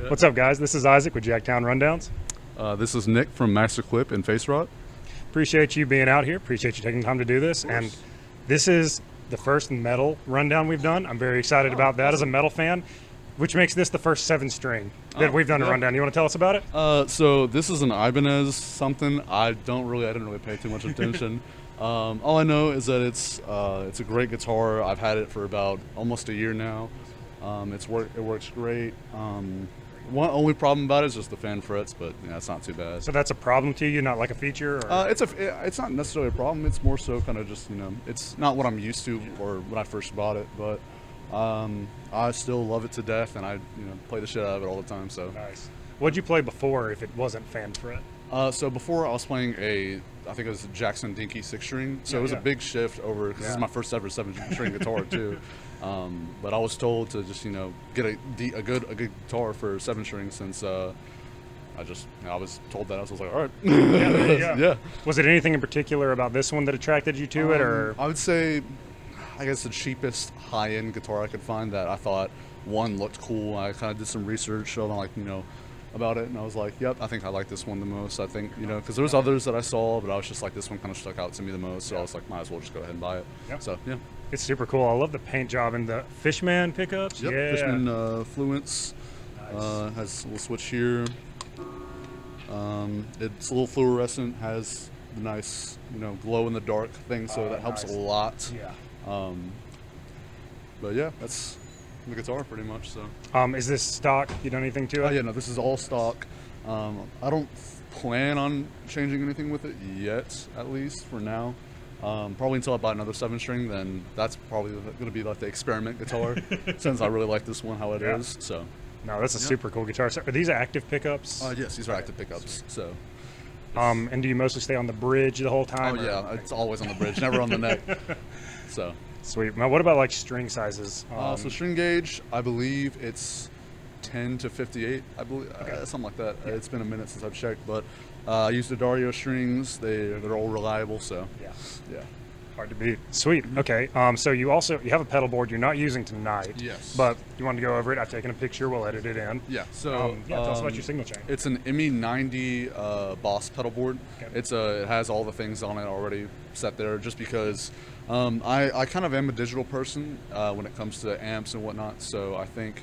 What's up, guys? This is Isaac with Jacktown Rundowns. This is Nick from MaxEquip and Face Rod. Appreciate you being out here. Appreciate you taking time to do this. And this is the first metal rundown we've done. I'm very excited about that as a metal fan, which makes this the first 7-string that we've done a rundown. You want to tell us about it? So this is an Ibanez something. I didn't really pay too much attention. All I know is that it's a great guitar. I've had it for about almost a year now. It works great. One only problem about it is just the fan frets, but yeah, it's not too bad. So that's a problem to you, not like a feature? Or? It's not necessarily a problem. It's more so kind of just, it's not what I'm used to or when I first bought it, but I still love it to death, and I play the shit out of it all the time. So nice. What'd you play before if it wasn't fan fret? So before I was playing I think it was a Jackson Dinky 6-string. So it was a big shift over, because this is my first ever 7-string guitar too. But I was told to just get a good guitar for 7-string since I was told that. I was like, all right. Yeah. Was it anything in particular about this one that attracted you to it, or? I would say, I guess the cheapest high-end guitar I could find that I thought one looked cool. I kind of did some research on about it, and I was like, yep, I think I like this one the most. I think because there was others that I saw, but I was just like, this one kind of stuck out to me the most. So I was like, might as well just go ahead and buy it. Yep. So yeah. It's super cool. I love the paint job and the Fishman pickups. Yep, yeah. Fishman Fluence. Nice. Has a little switch here. It's a little fluorescent, has the nice, glow in the dark thing, so that helps a lot. Yeah. But yeah, that's the guitar pretty much. So. Is this stock? You done anything to it? Yeah, no, this is all stock. I don't plan on changing anything with it yet, at least for now. Probably until I buy another 7-string, then that's probably going to be like the experiment guitar, since I really like this one how it is. So. No, that's a super cool guitar. So are these active pickups? Yes, these are active pickups. So. And do you mostly stay on the bridge the whole time? Oh yeah, it's always on the bridge, never on the neck. So. Sweet. Now, what about like string sizes? So string gauge, I believe it's 10 to 58. I believe something like that. Yeah. It's been a minute since I've checked, but I use the Dario strings. They're all reliable. So yeah. Hard to beat. Sweet. Okay. So you have a pedal board you're not using tonight. Yes. But you want to go over it? I've taken a picture. We'll edit it in. Yeah. So tell us about your signal chain. It's an ME90 Boss pedal board. Okay. It has all the things on it already set there. Just because I kind of am a digital person when it comes to amps and whatnot. So I think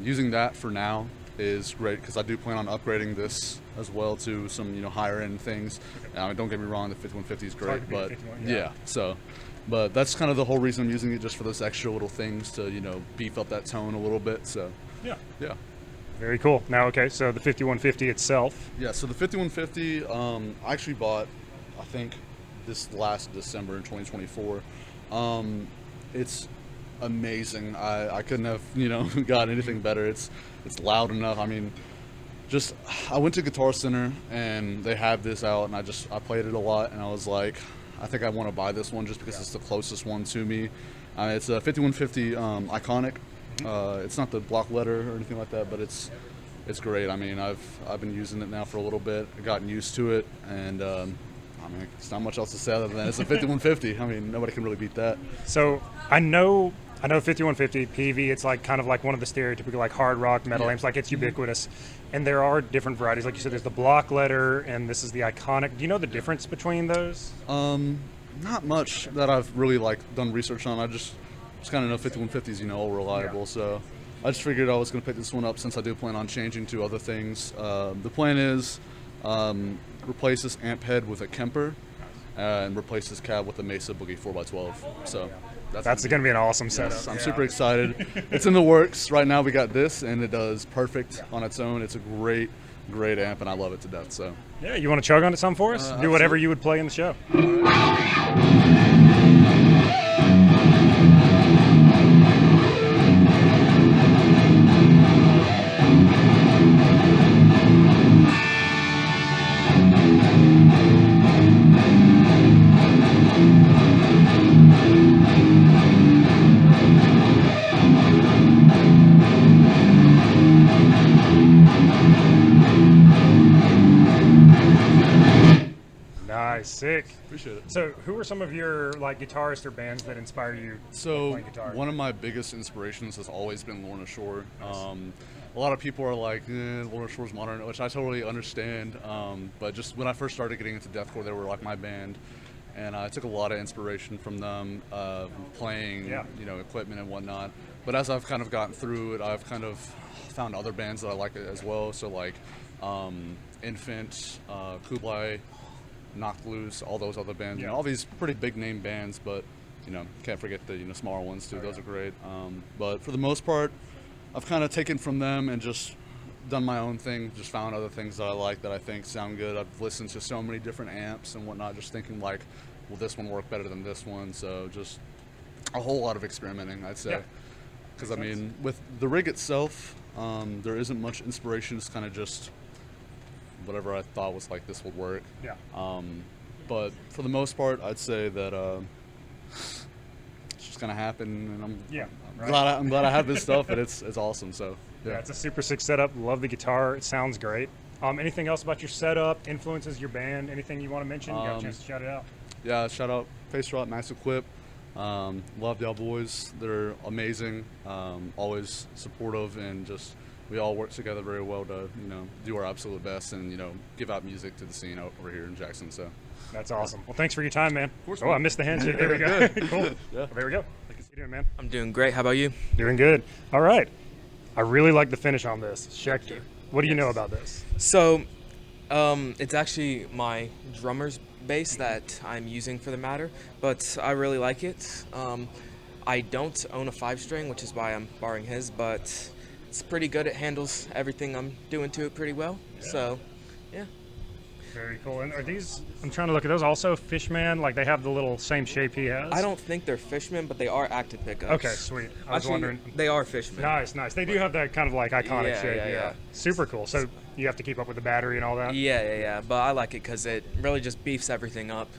using that for now is great, because I do plan on upgrading this as well to some higher end things. Don't get me wrong, the 5150 is great, but but that's kind of the whole reason I'm using it, just for those extra little things to beef up that tone a little bit. So yeah. Very cool. Now, okay, so the 5150 itself. Yeah, so the 5150 I actually bought, I think, this last December in 2024. It's amazing. I couldn't have got anything better. It's loud enough. I mean, I went to Guitar Center and they had this out, and I played it a lot, and I was like, I think I want to buy this one just because it's the closest one to me. It's a 5150 Iconic. It's not the block letter or anything like that, but it's great. I mean, I've been using it now for a little bit. I've gotten used to it, and it's not much else to say other than it's a 5150. I mean, nobody can really beat that. So I know 5150 PV, it's like kind of like one of the stereotypical like hard rock metal amps, like it's ubiquitous. And there are different varieties, like you said, there's the block letter and this is the Iconic. Do you know the difference between those? Not much that I've really done research on. I just kind of know 5150s, all reliable. So I just figured I was going to pick this one up since I do plan on changing to other things. The plan is replace this amp head with a Kemper and replace this cab with a Mesa Boogie 4x12. So that's going to be an awesome setup. Yes, I'm super excited. It's in the works. Right now we got this, and it does perfect on its own. It's a great amp, and I love it to death. So yeah, you want to chug on it some for us? Do whatever you would play in the show. sick. Appreciate it. So, who are some of your like guitarists or bands that inspire you So playing guitar? one of my biggest inspirations has always been Lorna Shore. A lot of people are like, Lorna Shore's modern, which I totally understand. But just when I first started getting into deathcore, they were like my band, and I took a lot of inspiration from them, playing, equipment and whatnot. But as I've kind of gotten through it, I've kind of found other bands that I like as well. So like Infant, Kublai, Knocked Loose, all those other bands, all these pretty big name bands, but can't forget the smaller ones too. Those are great. But for the most part, I've kind of taken from them and just done my own thing. Just found other things that I like that I think sound good. I've listened to so many different amps and whatnot, just thinking like, will this one work better than this one? So just a whole lot of experimenting, I'd say. Because I mean, with the rig itself, there isn't much inspiration. It's kind of just whatever I thought was like this would work. Yeah. But for the most part, I'd say that it's just gonna happen, and I'm glad I have this stuff, and it's awesome. So yeah, it's a super sick setup. Love the guitar. It sounds great. Anything else about your setup? Influences your band? Anything you want to mention? You got a chance to shout it out. Yeah, shout out Face Drop, MaxEquip. Love y'all boys. They're amazing. Always supportive, and just we all work together very well to do our absolute best and give out music to the scene over here in Jackson. So that's awesome. Well, thanks for your time, man. Of course. Oh, I missed the handshake. There we go. Cool. Yeah. Well, there we go. How you doing, man? I'm doing great. How about you? Doing good. All right. I really like the finish on this. Schecter. What do you know about this? So, it's actually my drummer's bass that I'm using for the matter, but I really like it. I don't own a 5-string, which is why I'm borrowing his, but it's pretty good. It handles everything I'm doing to it pretty well. Yeah. So, yeah. Very cool. And are these, I'm trying to look at those also Fishman, like they have the little same shape he has? I don't think they're Fishman, but they are active pickups. Okay, sweet. I was Actually, wondering. They are Fishman. Nice. They do have that kind of like iconic Yeah, shape. yeah. Super cool. So you have to keep up with the battery and all that? Yeah. But I like it because it really just beefs everything up.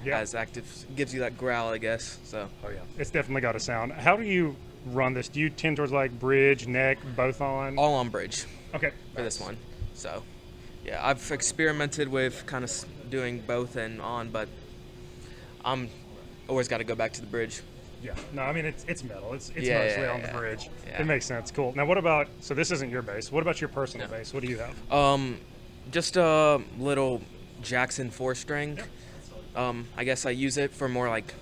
Yeah. As active, gives you that growl, I guess. So. Oh, yeah. It's definitely got a sound. How do you run this? Do you tend towards like bridge, neck, both on? All on bridge. Okay. For this one. So, yeah, I've experimented with kind of doing both and on, but I'm always got to go back to the bridge. Yeah. No, I mean, it's metal. It's Yeah, mostly yeah, on the yeah. bridge. Yeah. It makes sense. Cool. Now, what about, so this isn't your bass. What about your personal bass? What do you have? Just a little Jackson 4-string. I guess I use it for more like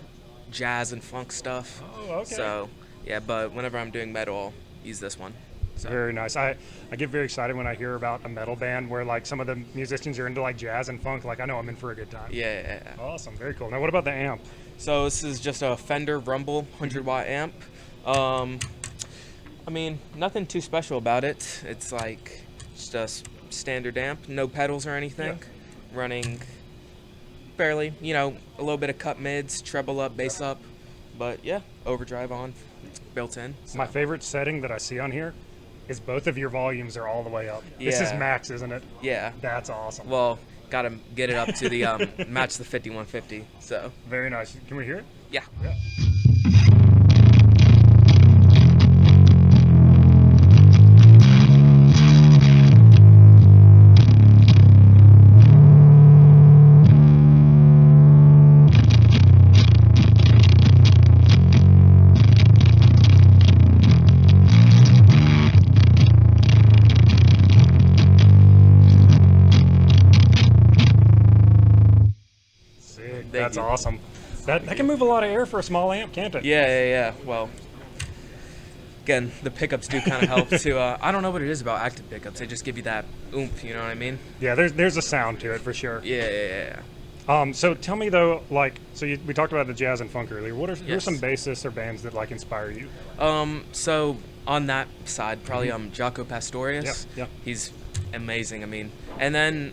jazz and funk stuff. Oh, okay. So, yeah, but whenever I'm doing metal, I'll use this one. So. Very nice. I get very excited when I hear about a metal band where like some of the musicians are into like jazz and funk. Like I know I'm in for a good time. Yeah. Awesome. Very cool. Now what about the amp? So this is just a Fender Rumble 100-watt amp. I mean, nothing too special about it. It's like just a standard amp, no pedals or anything. Yeah. Running fairly, a little bit of cut mids, treble up, bass up. But yeah, overdrive on, built in. So. My favorite setting that I see on here is both of your volumes are all the way up. This is Yeah. max, isn't it? Yeah. That's awesome. Well, gotta get it up to the match the 5150. So. Very nice. Can we hear it? Yeah. Yeah. That's awesome. That can move a lot of air for a small amp, can't it? Yeah. Well, again, the pickups do kind of help too. I don't know what it is about active pickups. They just give you that oomph, you know what I mean? Yeah, there's a sound to it for sure. Yeah. So tell me though, like, we talked about the jazz and funk earlier. Who are Yes. some bassists or bands that like inspire you? So on that side, probably Jaco Pastorius. Yeah. He's amazing. I mean, and then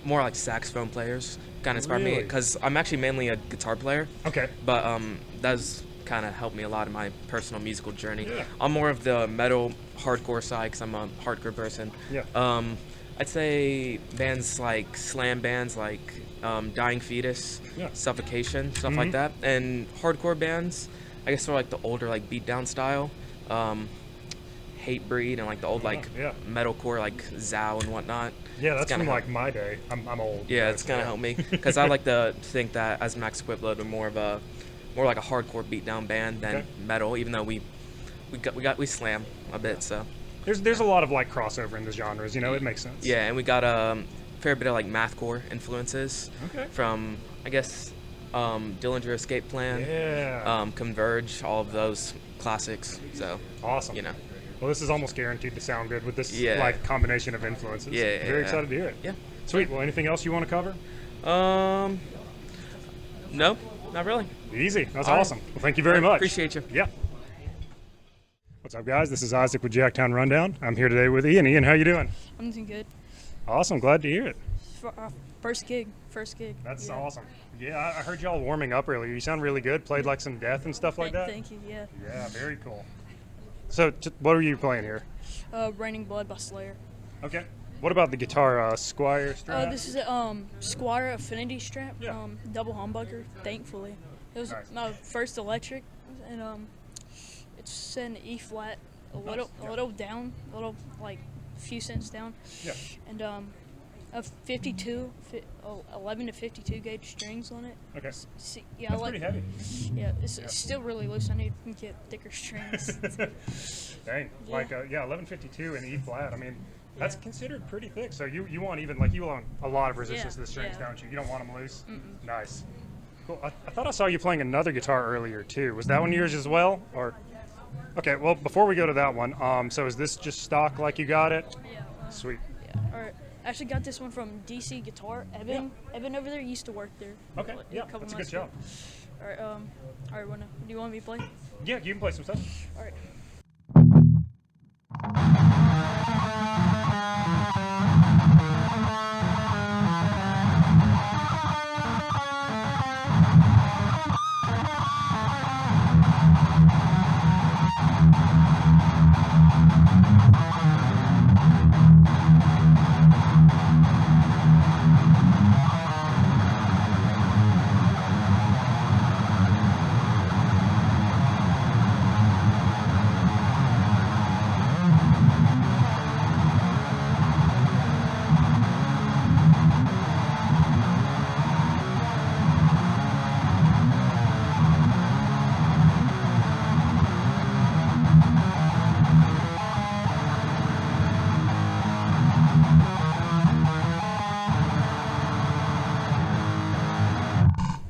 more like saxophone players kind of inspire me Really? because I'm actually mainly a guitar player. Okay. But that's kind of helped me a lot in my personal musical journey. Yeah. I'm more of the metal hardcore side because I'm a hardcore person. Yeah. I'd say bands like slam bands like Dying Fetus, Yeah. Suffocation, stuff like that. And hardcore bands, I guess they're like the older like beatdown style. Hatebreed and like the old like yeah. metalcore like Zao and whatnot. Yeah, that's It's kinda from like my day. I'm old. Yeah, it's kind of helped me because I like to think that as MaxEquipLoad, we're more like a hardcore beatdown band than metal. Even though we slam a bit, so There's a lot of like crossover in the genres. You know, it makes sense. yeah, and we got a fair bit of like mathcore influences from I guess Dillinger Escape Plan, Converge, all of those classics. So awesome. You know. Well, this is almost guaranteed to sound good with this Yeah. like combination of influences. Yeah, Very excited to hear it. Yeah. Sweet. Well, anything else you want to cover? No, not really. Easy. That's All right. awesome. Well, thank you very much. Appreciate you. Yeah. What's up, guys? This is Isaac with Jacktown Rundown. I'm here today with Ian. Ian, how you doing? I'm doing good. Awesome. Glad to hear it. First gig. That's awesome. Yeah, I heard y'all warming up earlier. You sound really good. Played like some death and stuff like that. Thank you. Yeah. Yeah, very cool. So, what are you playing here? Raining Blood by Slayer. Okay. What about the guitar, Squire strap? This is a Squire Affinity strap. Yeah. Double humbucker. Thankfully, it was Nice. my first electric, and it's set in E flat, a little down, a little like a few cents down. Yeah. And a 11 to 52 gauge strings on it. Okay. Yeah, That's pretty heavy. Yeah, it's still really loose. I need to get thicker strings. Dang. Yeah. Like, 1152 in E flat. I mean, that's considered pretty thick. So you want you want a lot of resistance to the strings, don't you? You don't want them loose? Mm-mm. Nice. Cool. I thought I saw you playing another guitar earlier, too. Was that one yours as well? Or? Okay, well, before we go to that one, so is this just stock like you got it? Yeah. Sweet. Yeah. All right. I actually got this one from DC Guitar. Evan over there used to work there. Okay, yeah, that's a good job. All right. All right. Do you want me to play? Yeah, you can play some stuff. All right.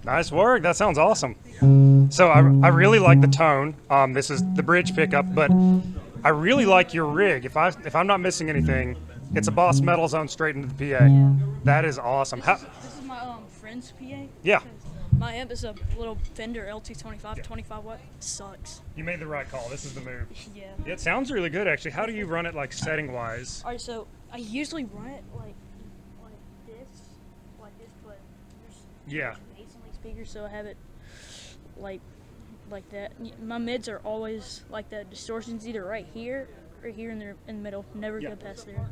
Nice work. That sounds awesome. So I really like the tone. This is the bridge pickup, but I really like your rig. If I'm not missing anything, it's a Boss Metal Zone straight into the PA. Yeah. That is awesome. This is my friend's PA. Yeah. My amp is a little Fender LT25, 25 watt. Sucks. You made the right call. This is the move. Yeah. It sounds really good, actually. How do you run it, like setting wise? All right. So I usually run it like this, but Yeah. basically speakers, so I have it like that. My mids are always like that. Distortion's either right here or here in the middle. Never go past there.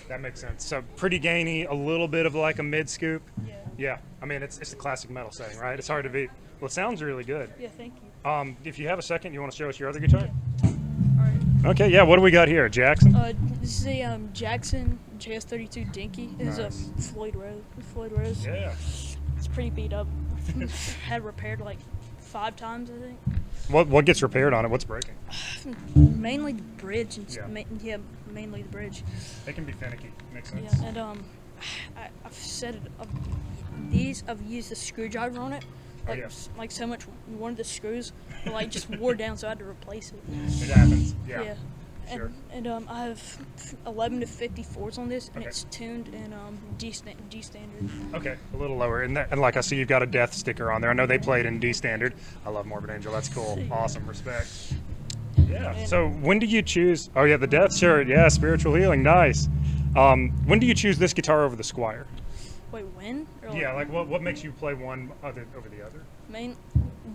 That makes sense. So pretty gainy, a little bit of like a mid scoop. Yeah. Yeah. I mean, it's a classic metal setting, right? It's hard to beat. Well, it sounds really good. Yeah. Thank you. If you have a second, you want to show us your other guitar? All right. Okay. Yeah. What do we got here, Jackson? This is a Jackson JS32 Dinky. This is a Floyd Rose. Yeah. It's pretty beat up. Had repaired like 5 times, I think. What gets repaired on it? What's breaking? Mainly the bridge. And mainly the bridge. It can be finicky. Makes sense. Yeah, and I've said it. I've used a screwdriver on it. Like so much. One of the screws like just wore down, so I had to replace it. It happens. Yeah. Yeah. Sure. And I have 11 to 54s on this, and Okay. it's tuned in D standard. Okay, a little lower. And like I see, you've got a death sticker on there. I know they played in D standard. I love Morbid Angel. That's cool. Awesome. Respect. Yeah. So when do you choose? Oh yeah, the death shirt. Yeah, spiritual healing. Nice. When do you choose this guitar over the Squire? Wait, when? Or Yeah, like what makes you play one over the other?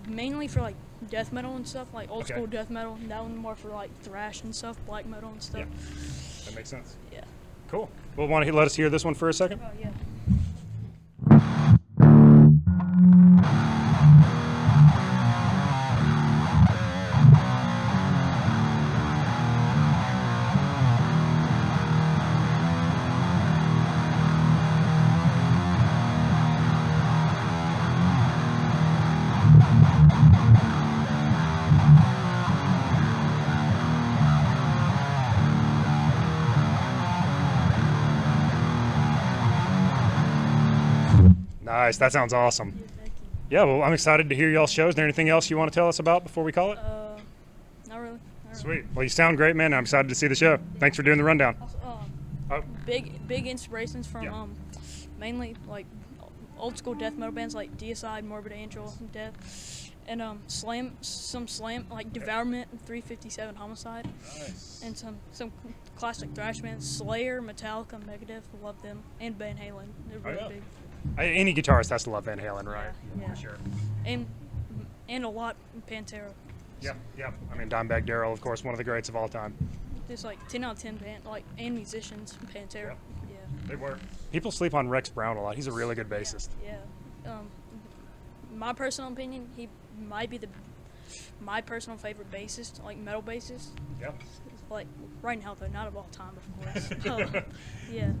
Mainly for like death metal and stuff, like old Okay. school death metal. And that one more for like thrash and stuff, black metal and stuff. Yeah. That makes sense. Yeah. Cool. Well, want to let us hear this one for a second? Oh yeah. Nice. That sounds awesome. Thank you. Yeah, well, I'm excited to hear y'all's shows. Is there anything else you want to tell us about before we call it? Not really. Not really. Sweet. Well, you sound great, man. I'm excited to see the show. Thanks for doing the rundown. Also, Oh, big inspirations from Yeah. mainly like old school death metal bands like Deicide, Morbid Angel, Death, and slam like Devourment, 357 Homicide, nice. and some classic thrash bands, Slayer, Metallica, Megadeth. Love them, and Van Halen. They're really yeah. big. Any guitarist has to love Van Halen, right? Yeah. For sure. And a lot Pantera. Yeah, yeah. I mean, Dimebag Darrell, of course, one of the greats of all time. There's like 10 out of 10 band and musicians Pantera. Yeah. They were. People sleep on Rex Brown a lot. He's a really good bassist. Yeah. My personal opinion, he might be my personal favorite bassist, like metal bassist. Yep. Like right now, though, not of all time, of course. Yeah.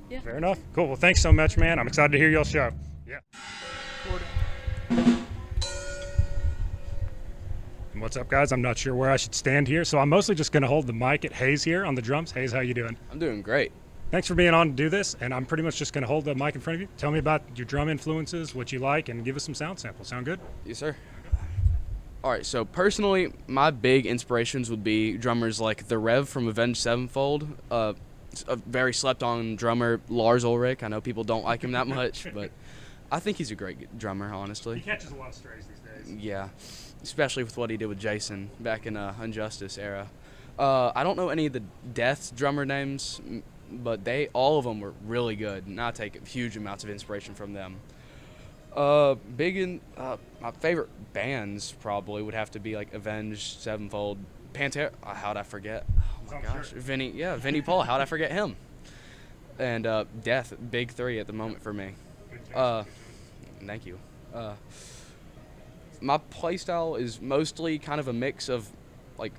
Yeah. Fair enough. Cool. Well, thanks so much, man. I'm excited to hear y'all's show. Yeah. And what's up, guys? I'm not sure where I should stand here, so I'm mostly just going to hold the mic at Hayes here on the drums. Hayes, how you doing? I'm doing great. Thanks for being on to do this, and I'm pretty much just going to hold the mic in front of you. Tell me about your drum influences, what you like, and give us some sound samples. Sound good? Yes, sir. All right, so personally, my big inspirations would be drummers like The Rev from Avenged Sevenfold, a very slept-on drummer, Lars Ulrich. I know people don't like him that much, but I think he's a great drummer, honestly. He catches a lot of strays these days. Yeah, especially with what he did with Jason back in Injustice era. I don't know any of the Death drummer names, but all of them were really good, and I take huge amounts of inspiration from them. My favorite bands probably would have to be like Avenged Sevenfold, Pantera. How'd I forget? Oh my gosh, Vinnie Paul. How'd I forget him? And Death, big three at the moment for me. Thank you. My playstyle is mostly kind of a mix of like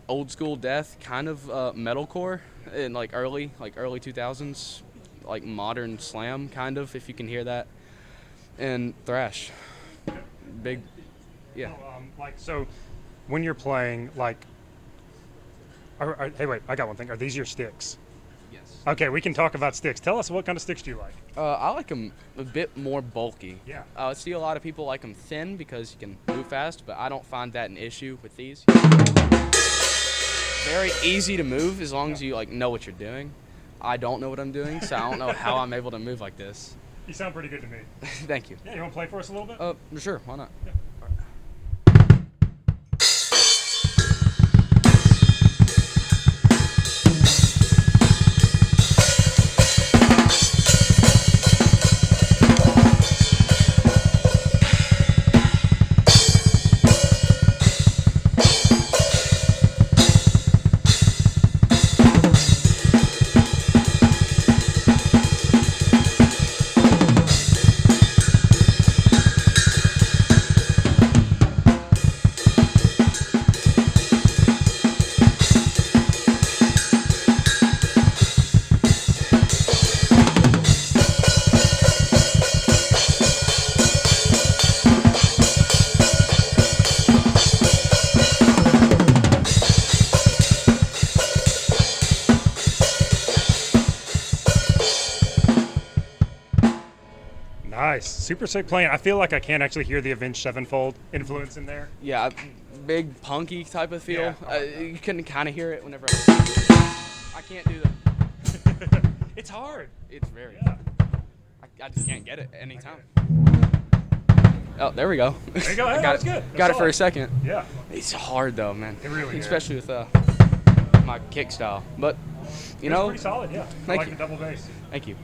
old school Death, kind of metalcore, in like early 2000s, like modern slam kind of, if you can hear that, and thrash. Big, yeah. So when you're playing, like, hey, wait, I got one thing. Are these your sticks? Yes. Okay, we can talk about sticks. Tell us, what kind of sticks do you like? I like them a bit more bulky. Yeah. I see a lot of people like them thin because you can move fast, but I don't find that an issue with these. Very easy to move as long as you like know what you're doing. I don't know what I'm doing, so I don't know how I'm able to move like this. You sound pretty good to me. Thank you. Yeah, you want to play for us a little bit? Sure, why not? Yeah. Nice. Super sick playing. I feel like I can't actually hear the Avenged Sevenfold influence in there. Yeah, big punky type of feel. Yeah. You can kind of hear it whenever I can't do that. It's hard. It's very. Yeah. I just can't get it anytime. Oh, there we go. There you go. Hey, I got that's it. good. Got That's it for all. a second. Yeah. It's hard though, man. It really is. Especially with my kick style. But you It's know, pretty solid, yeah. I Thank like you. the double bass. thank you.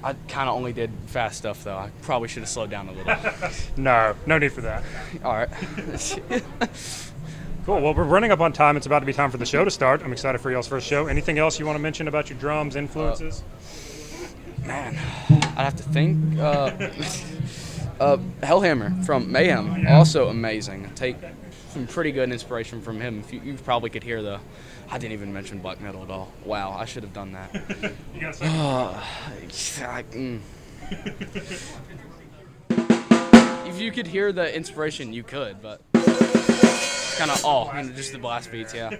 I kind of only did fast stuff though. I probably should have slowed down a little. No need for that. All right. Cool. Well, we're running up on time. It's about to be time for the show to start. I'm excited for y'all's first show. Anything else you want to mention about your drums, influences? Man, I'd have to think. Hellhammer from Mayhem, also amazing. I take some pretty good inspiration from him. You probably could hear I didn't even mention black metal at all. Wow, I should have done that. You got If you could hear the inspiration, you could, but it's kind of just the blast beats, yeah.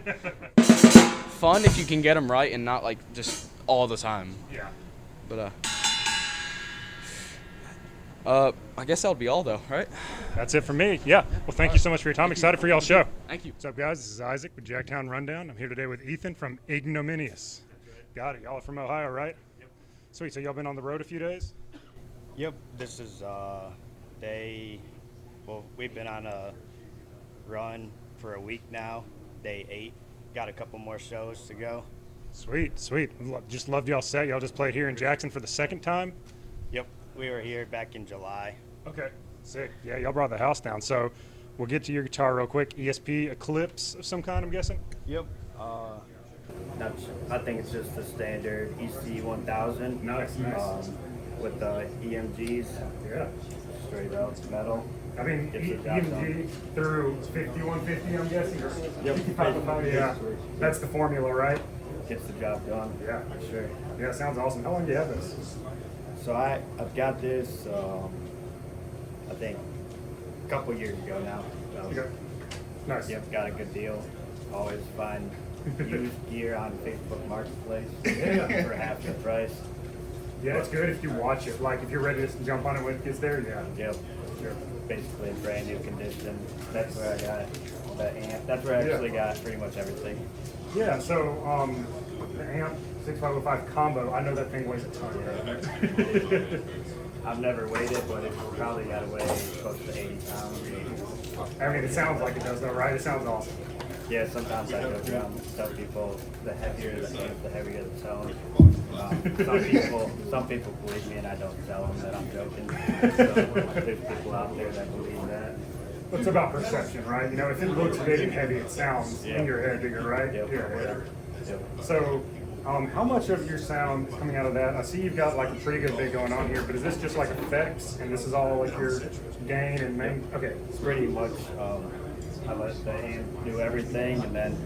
Fun if you can get them right and not like just all the time. Yeah. But I guess that would be all though, right? That's it for me. Yeah. Well, thank you so much for your time. Excited for y'all's show. Thank you. What's up, guys? This is Isaac with Jacktown Rundown. I'm here today with Ethan from Ignominious. Got it. Y'all are from Ohio, right? Yep. Sweet. So y'all been on the road a few days? Yep, this is we've been on a run for a week now, day 8. Got a couple more shows to go. Sweet, sweet. Just loved y'all set. Y'all just played here in Jackson for the second time? Yep, we were here back in July. Okay, sick. Yeah, y'all brought the house down. So we'll get to your guitar real quick. ESP Eclipse of some kind, I'm guessing? Yep. I think it's just the standard EC 1000. Nice. With the EMGs, Yeah. straight up metal. I mean, Gets the job EMG through 5150, I'm guessing? Or Yep. 55, yeah. That's the formula, right? Gets the job done. Yeah. For sure. Yeah, sounds awesome. How long do you have this? So I've got this, I think, a couple years ago now. So, Okay. Nice. Yep, got a good deal. Always find used gear on Facebook Marketplace Yeah. for half the price. Yeah, it's good if you watch it. Like, if you're ready to jump on it when it gets there, yeah. Yep, Sure. basically in brand new condition. That's where I got the amp. That's where I actually got pretty much everything. Yeah, so the amp 6505 combo, I know that thing weighs a ton, right? I've never weighed it, but it's probably got to weigh close to 80 pounds. I mean, it sounds like it does, though, right? It sounds awesome. Yeah, sometimes I go around and tell people the heavier the amp, the heavier the tone. Some people believe me, and I don't tell them that I'm joking. So there's people out there that believe that. It's about perception, right? You know, if it looks big and heavy, it sounds Yeah. in your head bigger, right? Yep. Yeah. Yep. So, how much of your sound is coming out of that? I see you've got like a pretty good bit going on here, but is this just like effects, and this is all like your gain and main? Okay. It's pretty much, I let the amp do everything, and then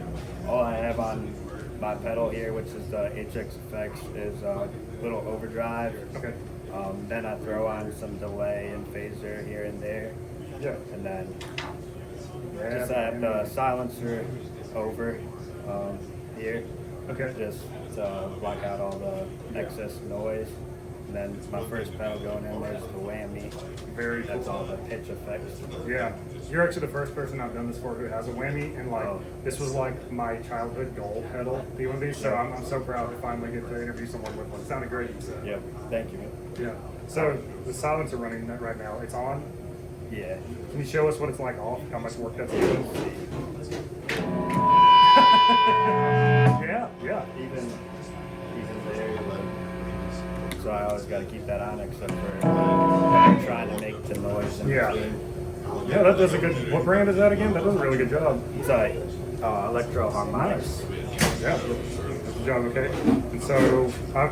all I have on my pedal here, which is the HX Effects, is a little overdrive. Okay. Then I throw on some delay and phaser here and there, Yeah. and then Yeah. just have the silencer over here, Okay. just to block out all the excess noise. And then my first pedal going in there's the whammy. Very That's cool. all the pitch effects. Yeah, you're actually the first person I've done this for who has a whammy, and like this was like my childhood goal pedal, the one of these. So I'm so proud to finally get to interview someone with one. It sounded great. So. Yep, thank you. Yeah. So the silencer running right now, it's on. Yeah. Can you show us what it's like off? How much work that's doing? Yeah. Even there, like, so I always got to keep that on, except for when I'm trying to make the noise. In Yeah. between. Yeah, that does a good. What brand is that again? That does a really good job. It's like Electro Harmonics. Yeah, good job. Okay. And so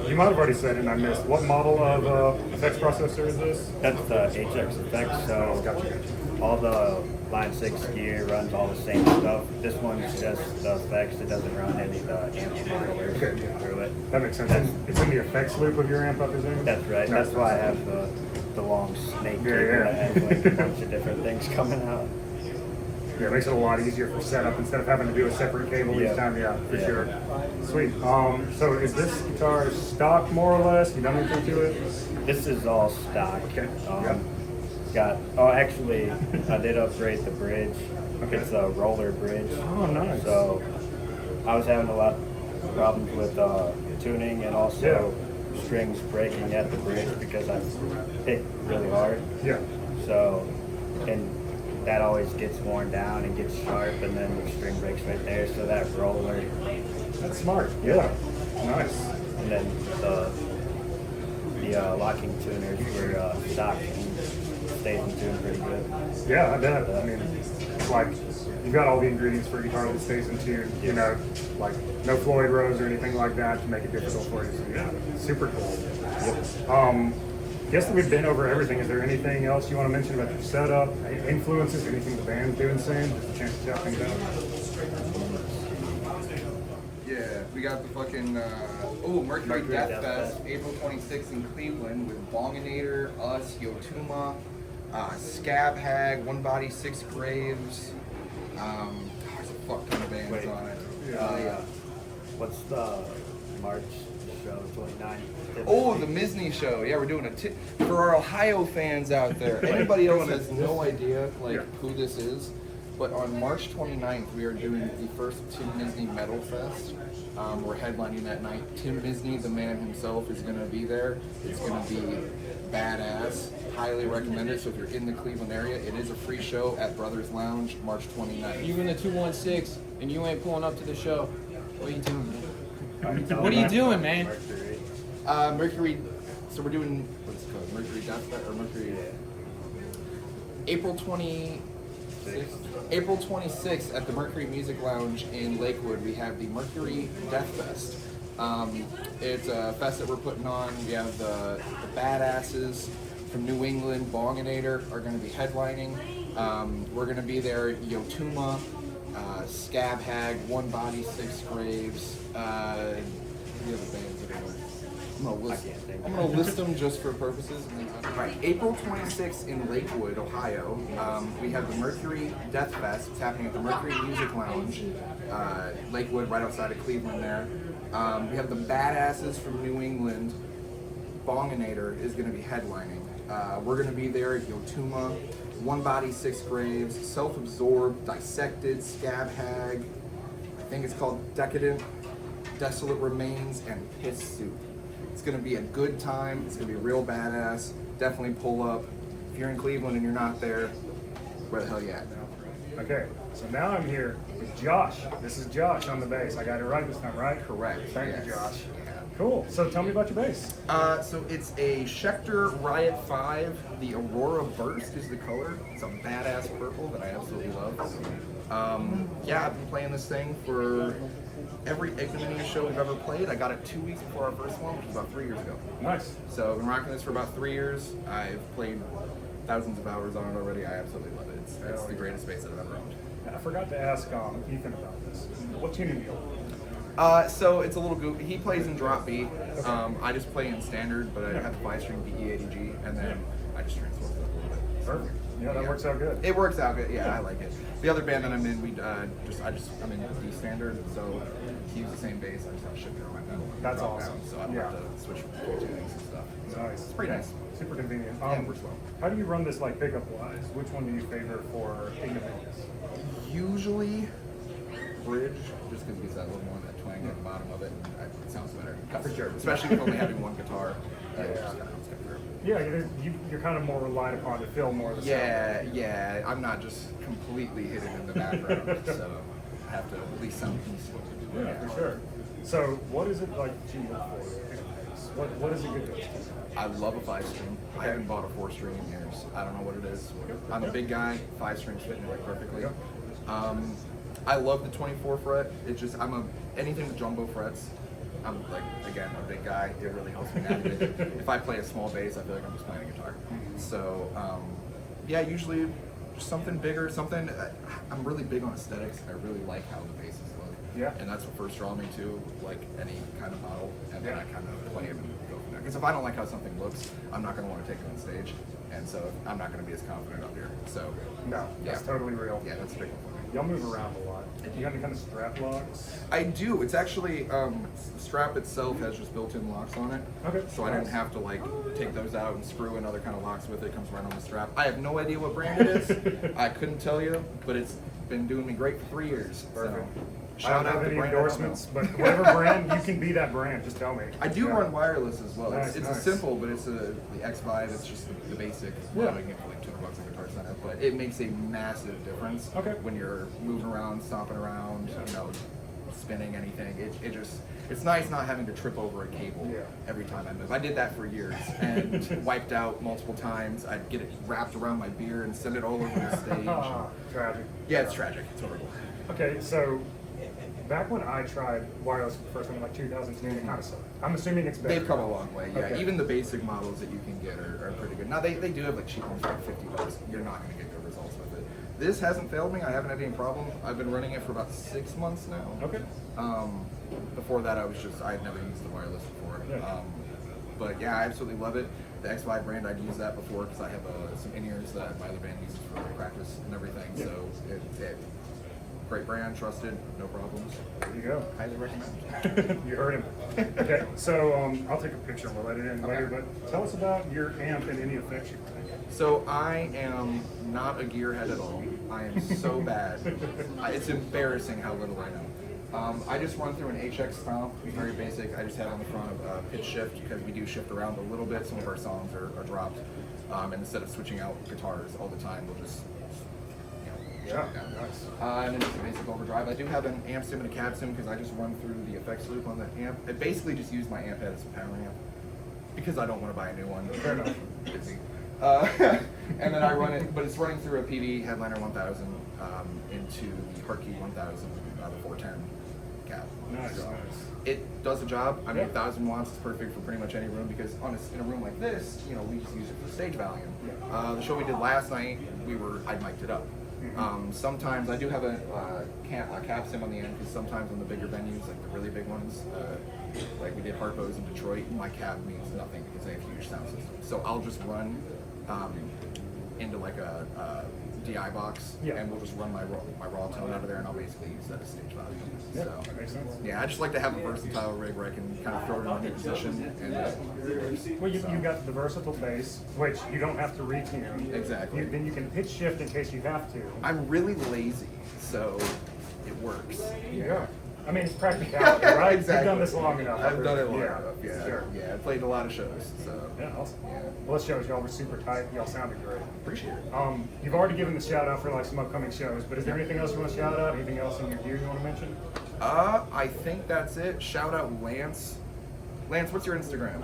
you might have already said it, and I missed. What model of effects processor is this? That's the HX Effects. So Gotcha. all the Line 6 gear runs all the same stuff. This one's just the effects. It doesn't run any of the amp controllers Okay. through it. That makes sense. It's in the effects loop of your amp, I presume? That's right. No. That's why I have the long snake Yeah, cable. yeah. I have like a bunch of different things coming out. Yeah, it makes it a lot easier for setup instead of having to do a separate cable each Yeah. time. Yeah, for Yeah. sure. Sweet. So is this guitar stock more or less? You done anything to it? This is all stock. Okay. Yeah. Actually, I did upgrade the bridge. Okay. It's a roller bridge. Oh, nice. So I was having a lot of problems with tuning and also strings breaking at the bridge because I hit really hard. Yeah. So, and that always gets worn down and gets sharp, and then the string breaks right there. So that roller, That's smart. Yeah. Nice. and then the locking tuners were stock and stays in tune pretty good. Yeah, I bet. I mean, it's like you've got all the ingredients for a guitar that stays in tune. You know, like no Floyd Rose or anything like that to make it difficult for you. So yeah, super cool. Yep. Guess that we've been over everything. Is there anything else you want to mention about your setup, influences, anything the band's doing soon? Just a chance to shout things out. Yeah, we got the fucking Mercury Death Fest, April 26th in Cleveland with Bonginator, us, Yotuma, Scab Hag, One Body, Six Graves. There's a fuck ton of bands Wait. on it. What's the March show, 29. Oh, the Misney show. Yeah, we're doing a for our Ohio fans out there. Anybody else has no idea like who this is, but on March 29th we are doing the first Tim Misney Metal Fest. We're headlining that night. Tim Misney, the man himself, is going to be there. It's going to be badass. Highly recommend it. So if you're in the Cleveland area, it is a free show at Brothers Lounge, March 29th. You in the 216 and you ain't pulling up to the show. What are you doing, man? What are you doing, man? Mercury. So we're doing what's it called? Mercury Death or Mercury. April 26th at the Mercury Music Lounge in Lakewood, we have the Mercury Death Fest. It's a fest that we're putting on. We have the Badasses from New England, Bonginator, are going to be headlining. We're going to be there, Yotuma, Scab Hag, One Body, Six Graves, the other bands that are I'm gonna list them just for purposes. Right, April 26th in Lakewood, Ohio, we have the Mercury Death Fest. It's happening at the Mercury Music Lounge, Lakewood, right outside of Cleveland there. We have the Badasses from New England. Bonginator is going to be headlining. We're going to be there at Yotuma, One Body, Six Graves, Self-Absorbed, Dissected, Scab Hag, I think it's called Decadent, Desolate Remains, and Piss Soup. It's going to be a good time. It's going to be real badass. Definitely pull up. If you're in Cleveland and you're not there, where the hell you at? Okay, so now I'm here with Josh. This is Josh on the bass. I got it right this time, right? Correct. Thank you, yes. Josh. Cool. So tell me about your bass. So it's a Schecter Riot 5. The Aurora Burst is the color. It's a badass purple that I absolutely love. Yeah, I've been playing this thing for every Ignominious show we've ever played. I got it 2 weeks before our first one, which was about 3 years ago. Nice. So I've been rocking this for about 3 years. I've played thousands of hours on it already. I absolutely love it. It's the greatest bass that I've ever owned. I forgot to ask Ethan about this. What tuning do you own? So it's a little goofy. He plays in drop B. I just play in standard, but I have the 5-string BE80G, and then I just transport it up a little bit. Perfect. Yeah, that works out good. It works out good. Yeah, I like it. The other band that I'm in, I'm in D standard, so he uses the same bass. I just have to shift it on my pedal. That's drop awesome. down, so I don't have to switch between tunings and stuff. So Nice. It's pretty nice. Super convenient. Yeah, it works well. How do you run this like pickup wise? Which one do you favor for Ignominious? Usually bridge, just because it gets that little more of that twang at the bottom of it. It sounds better. For sure. Especially with only having one guitar. It just kind of comes through. Yeah, you're kind of more relied upon to fill more of the sound. Yeah. I'm not just completely hidden in the background, so I have to at least sound peaceful. Yeah, for sure. So, what is it like to look for? What is a good bass? I love a 5-string. I haven't bought a 4-string in years. I don't know what it is. I'm a big guy. 5-strings fit me like perfectly. I love the 24 fret. It's just anything with jumbo frets. I'm like, again, a big guy. It really helps me navigate. If I play a small bass, I feel like I'm just playing a guitar. So, yeah, usually just something bigger, something. I'm really big on aesthetics. I really like how the basses look. Yeah. And that's what first draw me to, like any kind of model. And then I kind of play it and go from there. Because if I don't like how something looks, I'm not going to want to take it on stage. And so I'm not going to be as confident up here. So, No, that's totally real. yeah, that's a big one for me. Y'all move around a lot. Do you have any kind of strap locks? I do. It's actually the strap itself has just built-in locks on it. Okay. So I didn't have to like take those out and screw in other kind of locks with it. It comes right on the strap. I have no idea what brand it is. I couldn't tell you, but it's been doing me great for 3 years. Perfect. So, I shout don't out have the any brand. endorsements, but whatever brand, you can be that brand. Just tell me. I do Yeah. run wireless as well. Nice, It's nice. a simple, but it's the X5. It's just the basic. Yeah. You can get for like $200 at Guitar Center, but it makes a massive difference. Okay. When you're moving around, stomping around, spinning anything. It's nice not having to trip over a cable Yeah. every time I move. I did that for years and wiped out multiple times. I'd get it wrapped around my beard and send it all over the stage. Tragic. Yeah, it's tragic. It's horrible. Okay, so back when I tried wireless for the first time in like 2010, it kind of sucked. I'm assuming it's better. They've come a long way, yeah. Okay. Even the basic models that you can get are pretty good. Now, they do have like cheap ones for like $50. You're not going to get good results with it. This hasn't failed me. I haven't had any problem. I've been running it for about 6 months now. Okay. Before that, I had never used the wireless before. Yeah. But yeah, I absolutely love it. The X5 brand, I'd used that before because I have some in-ears that my other band uses for practice and everything. Yeah. So it Great brand, trusted, no problems. There you go. Highly recommend. You heard him. Okay, so I'll take a picture and we'll let it in later, but tell us about your amp and any effects you play. So I am not a gearhead at all. I am so bad. It's embarrassing how little I know. I just run through an HX stomp, very basic. I just have on the front of pitch shift because we do shift around a little bit. Some of our songs are dropped. And instead of switching out guitars all the time, we'll just Yeah, nice. and then just a basic overdrive. I do have an amp sim and a cab sim because I just run through the effects loop on the amp. I basically just use my amp head as a power amp because I don't want to buy a new one. Fair enough. Busy. And then I run it, but it's running through a PV Headliner 1000 into the Hartkey 1000, the 410 cab. Nice, So nice. it does the job. I mean, Yeah. 1000 watts is perfect for pretty much any room because in a room like this, we just use it for stage volume. The show we did last night, I mic'd it up. Sometimes I do have a cab sim on the end because sometimes on the bigger venues, like the really big ones, like we did Harpo's in Detroit, my cab means nothing because they have huge sound systems. So I'll just run into like a DI box, and we'll just run my raw tone out of there, and I'll basically use that as stage volume. Yeah, So that makes sense. yeah, I just like to have a versatile rig where I can kind of throw it in any position. And Well, you've got the versatile bass, which you don't have to retune. Exactly. Then you can pitch shift in case you have to. I'm really lazy, so it works. Yeah. I mean, it's practicality, right? Exactly. You've done this long enough. I've done it long Yeah, enough. Yeah, sure. yeah. I played a lot of shows, so Yeah, awesome. yeah. Well, this shows y'all were super tight. Y'all sounded great. Appreciate it. You've already given the shout out for like some upcoming shows, but is there anything else you want to shout out? Anything else in your gear you want to mention? I think that's it. Shout out Lance. Lance, what's your Instagram?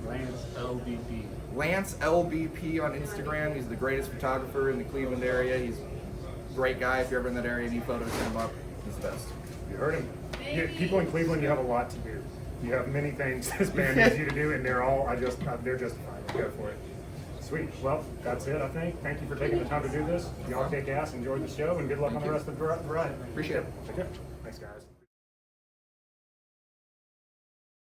Lance LBP. Lance LBP on Instagram. He's the greatest photographer in the Cleveland area. He's a great guy. If you're ever in that area, need photos, hit him up. He's the best. You heard him. People in Cleveland, you have a lot to do. You have many things this band needs you to do, and they're justified. Go for it. Sweet. Well, that's it, I think. Thank you for taking the time to do this. Y'all kick ass, enjoyed the show, and good luck on the rest of the ride. Appreciate it. Okay. Thanks, guys.